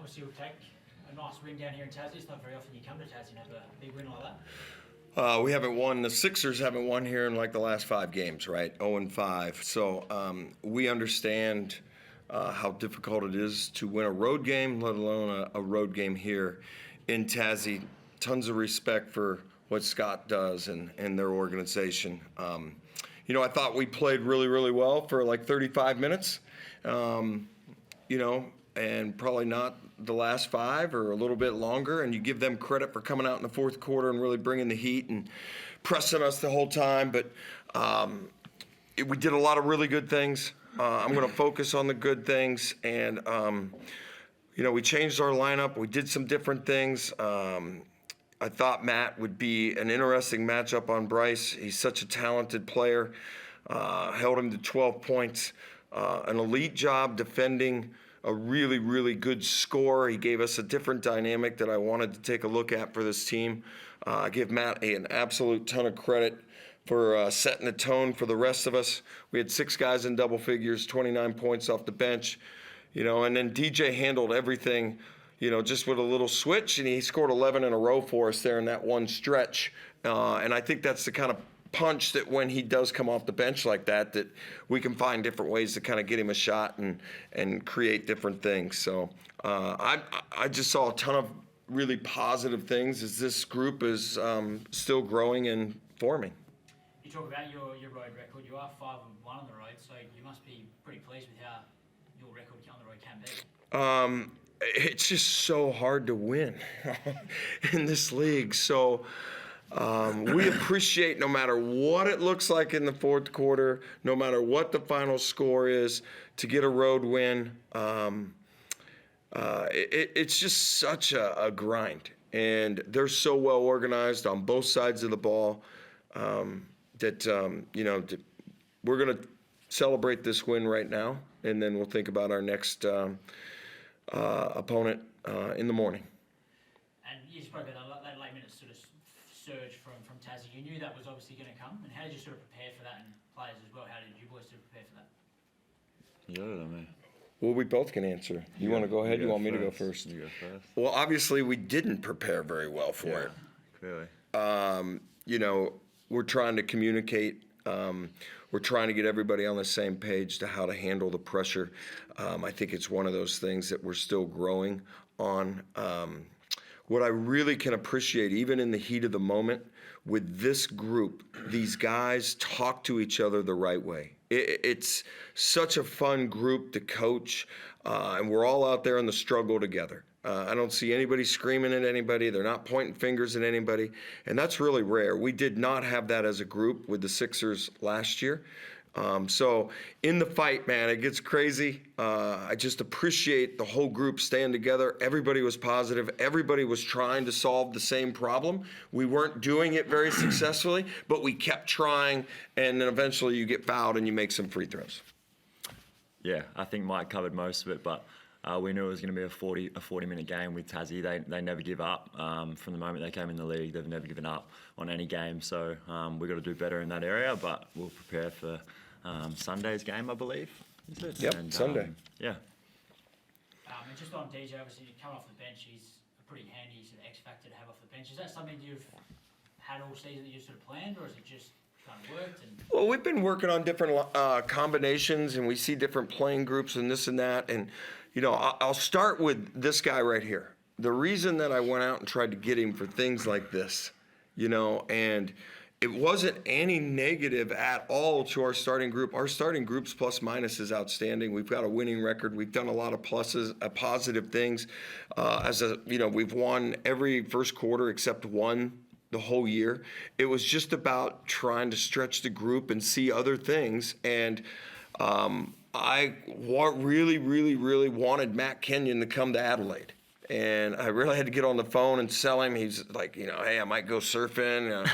obviously we'll take a nice win down here in Tassie. It's not very often you come to Tassie and have a big win like that. We haven't won. The Sixers haven't won here in like the last 5 games, right? 0-5. So we understand how difficult it is to win a road game, let alone a road game here in Tassie. Tons of respect for what Scott does and their organization. I thought we played really, really well for like 35 minutes, and probably not the last 5 or a little bit longer, and you give them credit for coming out in the fourth quarter and really bringing the heat and pressing us the whole time. But we did a lot of really good things. I'm going to focus on the good things, and we changed our lineup. We did some different things. I thought Matt would be an interesting matchup on Bryce. He's such a talented player. Held him to 12 points. An elite job defending a really, really good score. He gave us a different dynamic that I wanted to take a look at for this team. I give Matt an absolute ton of credit for setting the tone for the rest of us. We had 6 guys in double figures, 29 points off the bench, and then DJ handled everything, just with a little switch, and he scored 11 in a row for us there in that one stretch. And I think that's the kind of punch that when he does come off the bench like that we can find different ways to kind of get him a shot and create different things. So I just saw a ton of really positive things as this group is still growing and forming. You talk about your road record. You are 5-1 on the road, so you must be pretty pleased with how your record on the road can be. It's just so hard to win in this league. So we appreciate no matter what it looks like in the fourth quarter, no matter what the final score is, to get a road win. It's just such a grind. And they're so well organized on both sides of the ball that we're going to celebrate this win right now, and then we'll think about our next opponent in the morning. And you spoke about that late minute sort of surge from Tassie. You knew that was obviously going to come, and how did you sort of prepare for that, and players as well? How did you boys sort of prepare for that? Well, we both can answer. You want to go ahead? You want me to go first? You go first. Well, obviously, we didn't prepare very well for it. Clearly. We're trying to communicate. We're trying to get everybody on the same page to how to handle the pressure. I think it's one of those things that we're still growing on. What I really can appreciate, even in the heat of the moment, with this group, these guys talk to each other the right way. It's such a fun group to coach, and we're all out there in the struggle together. I don't see anybody screaming at anybody. They're not pointing fingers at anybody, and that's really rare. We did not have that as a group with the Sixers last year. So in the fight, man, it gets crazy. I just appreciate the whole group staying together. Everybody was positive. Everybody was trying to solve the same problem. We weren't doing it very successfully, but we kept trying, and then eventually you get fouled and you make some free throws. Yeah, I think Mike covered most of it, but we knew it was going to be a 40-minute game with Tassie. They never give up. From the moment they came in the league, they've never given up on any game. So we've got to do better in that area, but we'll prepare for Sunday's game, I believe. Is it? Yep, Sunday. Yeah. And just on DJ, obviously, coming off the bench, he's a pretty handy sort of X factor to have off the bench. Is that something you've had all season that you've sort of planned, or is it just kind of worked? Well, we've been working on different combinations, and we see different playing groups and this and that. And, I'll start with this guy right here. The reason that I went out and tried to get him for things like this, and it wasn't any negative at all to our starting group. Our starting group's plus minus is outstanding. We've got a winning record. We've done a lot of pluses, positive things. We've won every first quarter except one the whole year. It was just about trying to stretch the group and see other things. And I really, really, really wanted Matt Kenyon to come to Adelaide. And I really had to get on the phone and sell him. He's like, hey, I might go surfing,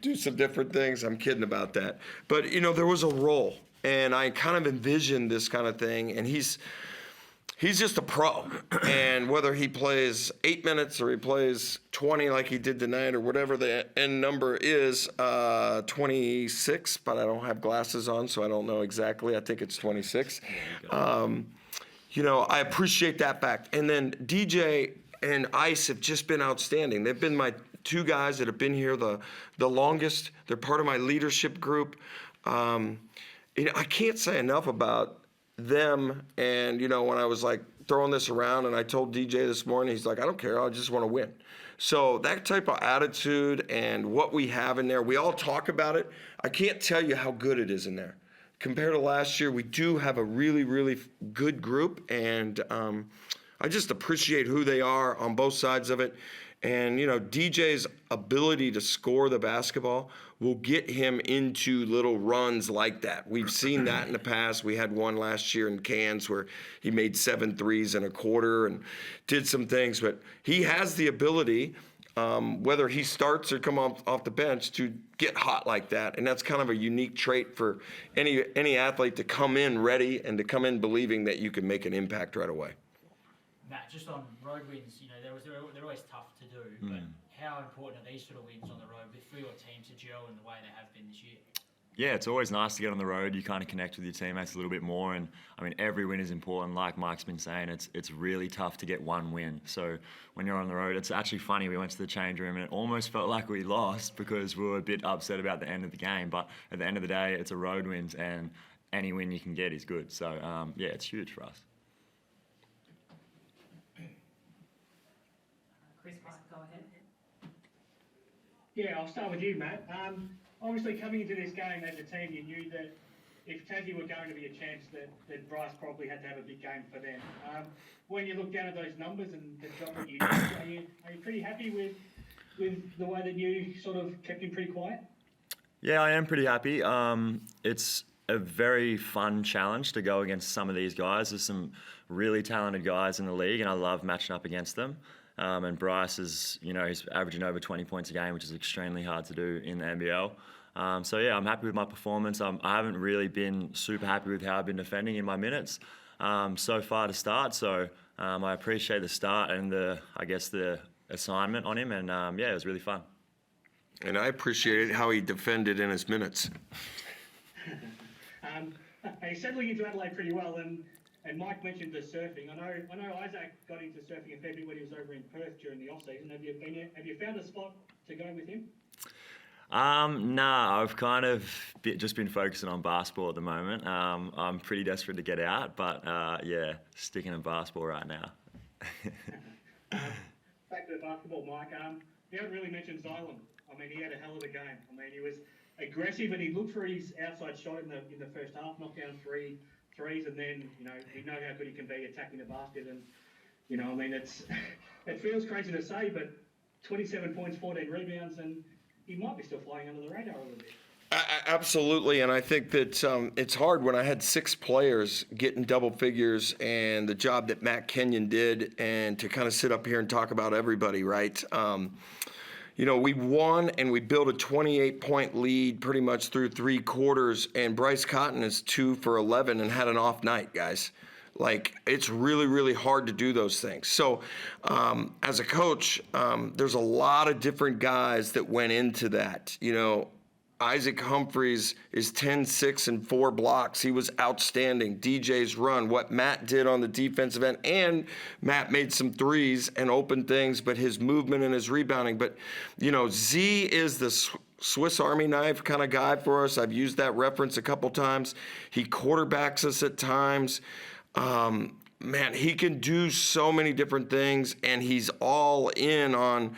do some different things. I'm kidding about that. But, there was a role. And I kind of envisioned this kind of thing. And he's just a pro. And whether he plays 8 minutes or he plays 20 like he did tonight or whatever the end number is, 26, but I don't have glasses on, so I don't know exactly. I think it's 26. I appreciate that fact. And then DJ and Ice have just been outstanding. They've been my two guys that have been here the longest. They're part of my leadership group. I can't say enough about them. And, when I was like throwing this around and I told DJ this morning, he's like, I don't care. I just want to win. So that type of attitude and what we have in there, we all talk about it. I can't tell you how good it is in there. Compared to last year, we do have a really, really good group, and I just appreciate who they are on both sides of it. And, DJ's ability to score the basketball will get him into little runs like that. We've seen that in the past. We had one last year in Cairns where he made 7 threes in a quarter and did some things. But he has the ability, whether he starts or come off the bench, to get hot like that. And that's kind of a unique trait for any athlete to come in ready and to come in believing that you can make an impact right away. Matt, just on road wins, they're always tough to do, but how important are these sort of wins on the road for your team to gel in the way they have been this year? Yeah, it's always nice to get on the road. You kind of connect with your teammates a little bit more, and every win is important. Like Mike's been saying, it's really tough to get one win. So when you're on the road, it's actually funny. We went to the change room and it almost felt like we lost because we were a bit upset about the end of the game. But at the end of the day, it's a road win, and any win you can get is good. So yeah, it's huge for us. Chris, go ahead. Yeah, I'll start with you, Matt. Obviously, coming into this game as a team, you knew that if Tassie were going to be a chance, that Bryce probably had to have a big game for them. When you look down at those numbers and the job that you did, are you pretty happy with the way that you sort of kept him pretty quiet? Yeah, I am pretty happy. It's a very fun challenge to go against some of these guys. There's some really talented guys in the league, and I love matching up against them. And Bryce is, he's averaging over 20 points a game, which is extremely hard to do in the NBL. So yeah, I'm happy with my performance. I haven't really been super happy with how I've been defending in my minutes so far to start. So I appreciate the start and the assignment on him. And yeah, it was really fun. And I appreciated how he defended in his minutes. He's settling into Adelaide pretty well, and Mike mentioned the surfing. I know Isaac got into surfing a fair bit when he was over in Perth during the off season. Have you found a spot to go with him? Nah, I've kind of just been focusing on basketball at the moment. I'm pretty desperate to get out, but yeah, sticking to basketball right now. Back to the basketball, Mike. You haven't really mentioned Xylan. He had a hell of a game. He was aggressive, and he looked for his outside shot in the first half, knocked down threes, and then we know how good he can be attacking the basket. And it feels crazy to say, but 27 points, 14 rebounds, and he might be still flying under the radar a little bit. Absolutely, and I think that it's hard when I had 6 players getting double figures, and the job that Matt Kenyon did, and to kind of sit up here and talk about everybody, right? We won and we built a 28-point lead pretty much through 3 quarters, and Bryce Cotton is 2 for 11 and had an off night, guys. It's really, really hard to do those things. So as a coach, there's a lot of different guys that went into that. Isaac Humphries is 10, 6, and 4 blocks. He was outstanding. DJ's run, what Matt did on the defensive end, and Matt made some threes and opened things, but his movement and his rebounding. But, Z is the Swiss Army knife kind of guy for us. I've used that reference a couple times. He quarterbacks us at times. Man, he can do so many different things, and he's all in on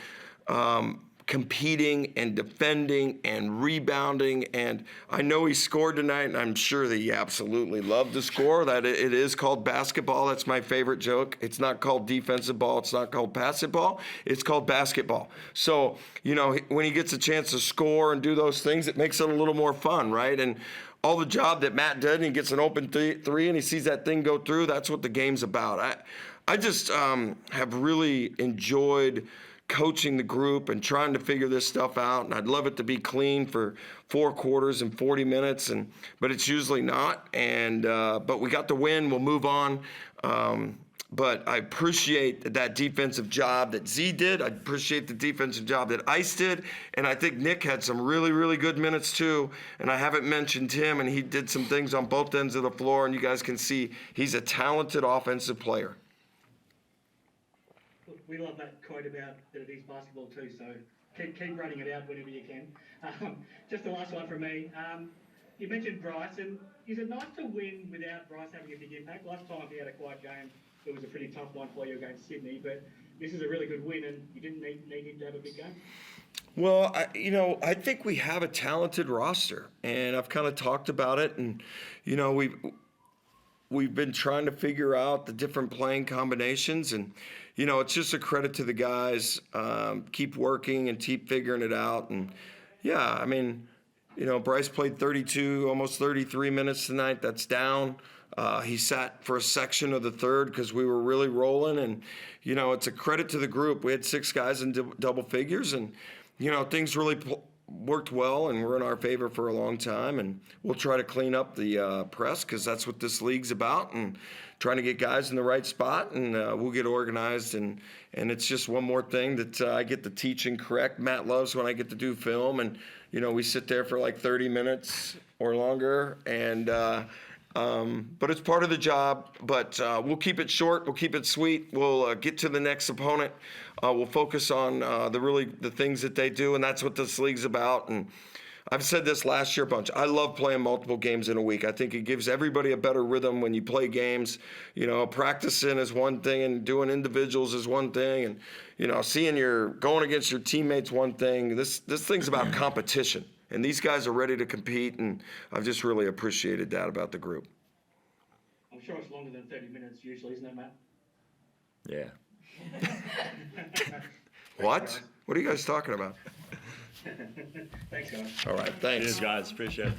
competing and defending and rebounding. And I know he scored tonight, and I'm sure that he absolutely loved to score. That it is called basketball. That's my favorite joke. It's not called defensive ball. It's not called passive ball. It's called basketball. So, when he gets a chance to score and do those things, it makes it a little more fun, right? And all the job that Matt did, and he gets an open three and he sees that thing go through, that's what the game's about. I just have really enjoyed coaching the group and trying to figure this stuff out, and I'd love it to be clean for 4 quarters and 40 minutes, but it's usually not. And but we got the win. We'll move on. But I appreciate that defensive job that Z did. I appreciate the defensive job that Ice did. And I think Nick had some really, really good minutes too. And I haven't mentioned him, and he did some things on both ends of the floor. And you guys can see he's a talented offensive player. We love that quote about that it is basketball too, so keep running it out whenever you can. Just the last one from me. You mentioned Bryce, and is it nice to win without Bryce having a big impact? Last time he had a quiet game, it was a pretty tough one for you against Sydney, but this is a really good win, and you didn't need him to have a big game? Well, I think we have a talented roster, and I've kind of talked about it, and, we've been trying to figure out the different playing combinations, and, it's just a credit to the guys. Keep working and keep figuring it out, and, yeah, Bryce played 32, almost 33 minutes tonight. That's down. He sat for a section of the third because we were really rolling. And, it's a credit to the group. We had 6 guys in double figures. And, things really worked well and were in our favor for a long time. And we'll try to clean up the press because that's what this league's about. And trying to get guys in the right spot. And we'll get organized. And it's just one more thing that I get to teach and correct. Matt loves when I get to do film. And, we sit there for like 30 minutes or longer, and but it's part of the job. But we'll keep it short. We'll keep it sweet. We'll get to the next opponent. We'll focus on the things that they do, and that's what this league's about. And I've said this last year a bunch. I love playing multiple games in a week. I think it gives everybody a better rhythm when you play games. Practicing is one thing, and doing individuals is one thing, and seeing going against your teammates one thing. This thing's about competition, and these guys are ready to compete, and I've just really appreciated that about the group. I'm sure it's longer than 30 minutes usually, isn't it, Matt? Yeah. What? What are you guys talking about? Thanks, guys. All right, thanks. Cheers, guys. Appreciate it.